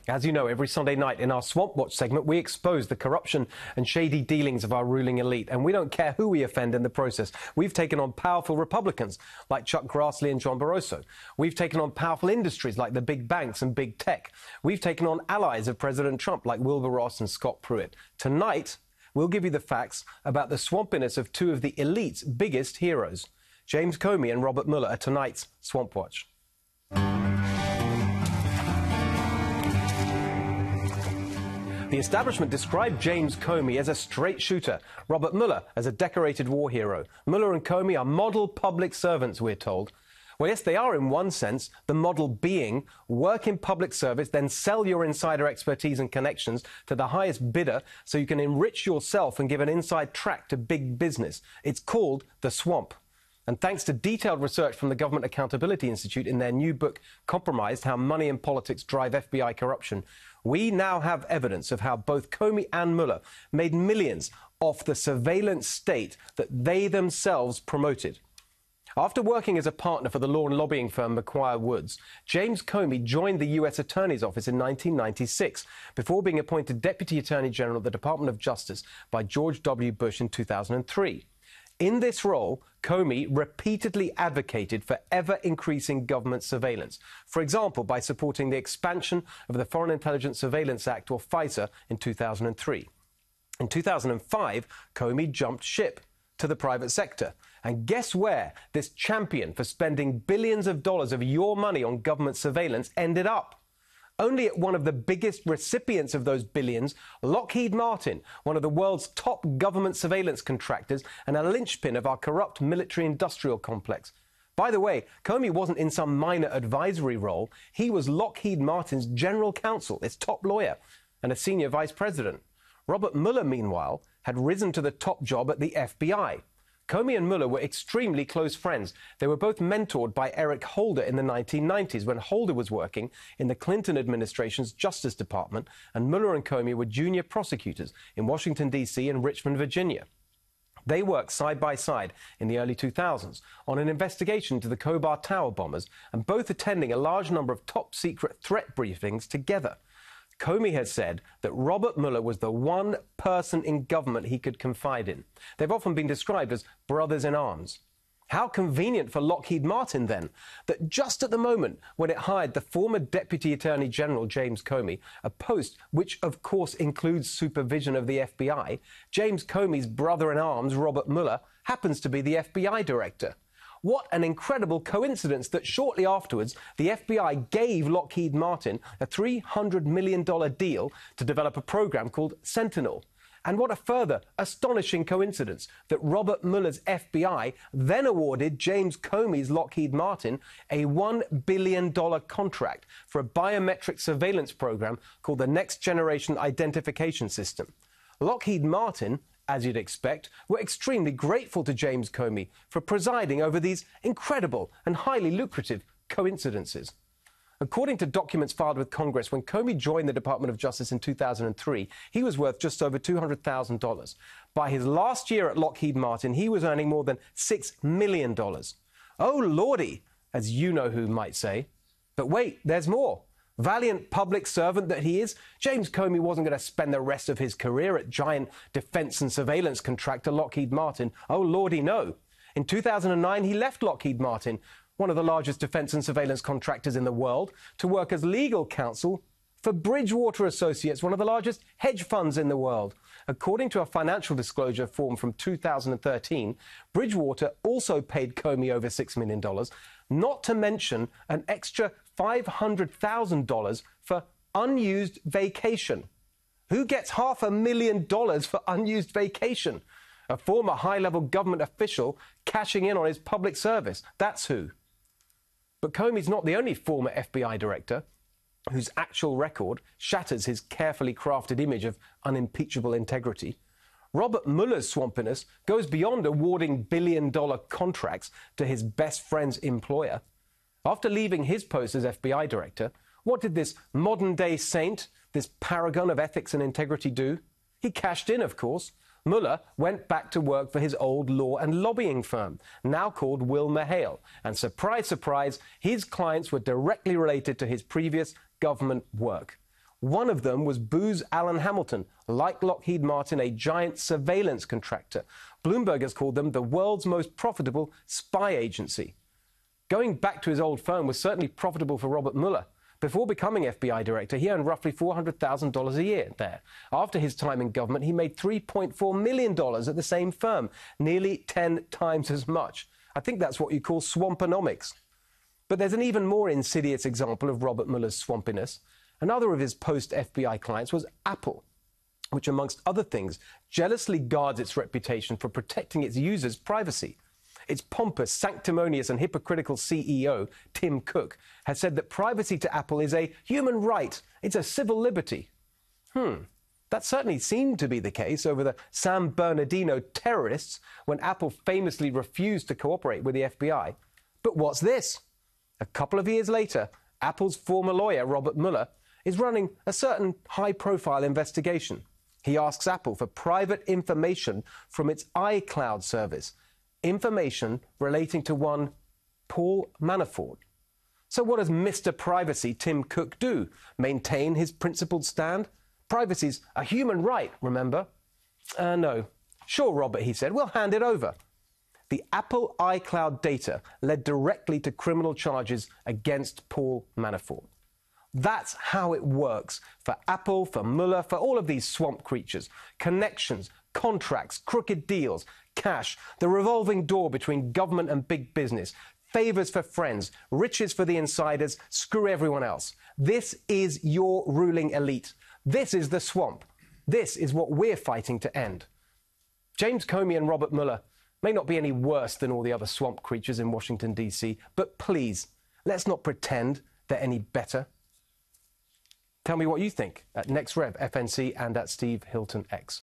As you know, every Sunday night in our Swamp Watch segment, we expose the corruption and shady dealings of our ruling elite, and we don't care who we offend in the process. We've taken on powerful Republicans like Chuck Grassley and John Barroso. We've taken on powerful industries like the big banks and big tech. We've taken on allies of President Trump like Wilbur Ross and Scott Pruitt. Tonight, we'll give you the facts about the swampiness of two of the elite's biggest heroes. James Comey and Robert Mueller are tonight's Swamp Watch. The establishment described James Comey as a straight shooter, Robert Mueller as a decorated war hero. Mueller and Comey are model public servants, we're told. Well, yes, they are in one sense, the model being work in public service, then sell your insider expertise and connections to the highest bidder so you can enrich yourself and give an inside track to big business. It's called the swamp. And thanks to detailed research from the Government Accountability Institute in their new book, Compromised: How Money and Politics Drive FBI Corruption, we now have evidence of how both Comey and Mueller made millions off the surveillance state that they themselves promoted. After working as a partner for the law and lobbying firm McGuire Woods, James Comey joined the U.S. Attorney's Office in 1996 before being appointed Deputy Attorney General of the Department of Justice by George W. Bush in 2003. In this role, Comey repeatedly advocated for ever-increasing government surveillance, for example, by supporting the expansion of the Foreign Intelligence Surveillance Act, or FISA, in 2003. In 2005, Comey jumped ship to the private sector. And guess where this champion for spending billions of dollars of your money on government surveillance ended up? Only at one of the biggest recipients of those billions, Lockheed Martin, one of the world's top government surveillance contractors and a linchpin of our corrupt military-industrial complex. By the way, Comey wasn't in some minor advisory role. He was Lockheed Martin's general counsel, its top lawyer, and a senior vice president. Robert Mueller, meanwhile, had risen to the top job at the FBI. Comey and Mueller were extremely close friends. They were both mentored by Eric Holder in the 1990s when Holder was working in the Clinton administration's Justice Department, and Mueller and Comey were junior prosecutors in Washington, D.C. and Richmond, Virginia. They worked side by side in the early 2000s on an investigation into the Khobar Tower bombers, and both attending a large number of top-secret threat briefings together. Comey has said that Robert Mueller was the one person in government he could confide in. They've often been described as brothers in arms. How convenient for Lockheed Martin, then, that just at the moment when it hired the former Deputy Attorney General James Comey, a post which, of course, includes supervision of the FBI, James Comey's brother in arms, Robert Mueller, happens to be the FBI director. What an incredible coincidence that shortly afterwards, the FBI gave Lockheed Martin a $300 million deal to develop a program called Sentinel. And what a further astonishing coincidence that Robert Mueller's FBI then awarded James Comey's Lockheed Martin a $1 billion contract for a biometric surveillance program called the Next Generation Identification System. Lockheed Martin, as you'd expect, were extremely grateful to James Comey for presiding over these incredible and highly lucrative coincidences. According to documents filed with Congress, when Comey joined the Department of Justice in 2003, he was worth just over $200,000. By his last year at Lockheed Martin, he was earning more than $6 million. Oh, lordy, as you know who might say. But wait, there's more. Valiant public servant that he is, James Comey wasn't going to spend the rest of his career at giant defense and surveillance contractor Lockheed Martin. Oh, lordy, no. In 2009, he left Lockheed Martin, one of the largest defense and surveillance contractors in the world, to work as legal counsel for Bridgewater Associates, one of the largest hedge funds in the world. According to a financial disclosure form from 2013, Bridgewater also paid Comey over $6 million, not to mention an extra $500,000 for unused vacation. Who gets $500,000 for unused vacation? A former high-level government official cashing in on his public service. That's who. But Comey's not the only former FBI director whose actual record shatters his carefully crafted image of unimpeachable integrity. Robert Mueller's swampiness goes beyond awarding billion-dollar contracts to his best friend's employer. After leaving his post as FBI director, what did this modern-day saint, this paragon of ethics and integrity do? He cashed in, of course. Mueller went back to work for his old law and lobbying firm, now called WilmerHale. And surprise, surprise, his clients were directly related to his previous government work. One of them was Booz Allen Hamilton, like Lockheed Martin, a giant surveillance contractor. Bloomberg has called them the world's most profitable spy agency. Going back to his old firm was certainly profitable for Robert Mueller. Before becoming FBI director, he earned roughly $400,000 a year there. After his time in government, he made $3.4 million at the same firm, nearly 10 times as much. I think that's what you call swamponomics. But there's an even more insidious example of Robert Mueller's swampiness. Another of his post-FBI clients was Apple, which, amongst other things, jealously guards its reputation for protecting its users' privacy. Its pompous, sanctimonious and hypocritical CEO, Tim Cook, has said that privacy to Apple is a human right. It's a civil liberty. That certainly seemed to be the case over the San Bernardino terrorists when Apple famously refused to cooperate with the FBI. But what's this? A couple of years later, Apple's former lawyer, Robert Mueller, is running a certain high-profile investigation. He asks Apple for private information from its iCloud service, information relating to one Paul Manafort. So what does Mr. Privacy Tim Cook do? Maintain his principled stand? Privacy's a human right, remember? No. Sure, Robert, he said, we'll hand it over. The Apple iCloud data led directly to criminal charges against Paul Manafort. That's how it works for Apple, for Mueller, for all of these swamp creatures. Connections, contracts, crooked deals, cash, the revolving door between government and big business, favors for friends, riches for the insiders, screw everyone else. This is your ruling elite. This is the swamp. This is what we're fighting to end. James Comey and Robert Mueller may not be any worse than all the other swamp creatures in Washington, D.C., but please, let's not pretend they're any better. Tell me what you think at NextRev FNC and at Steve Hilton X.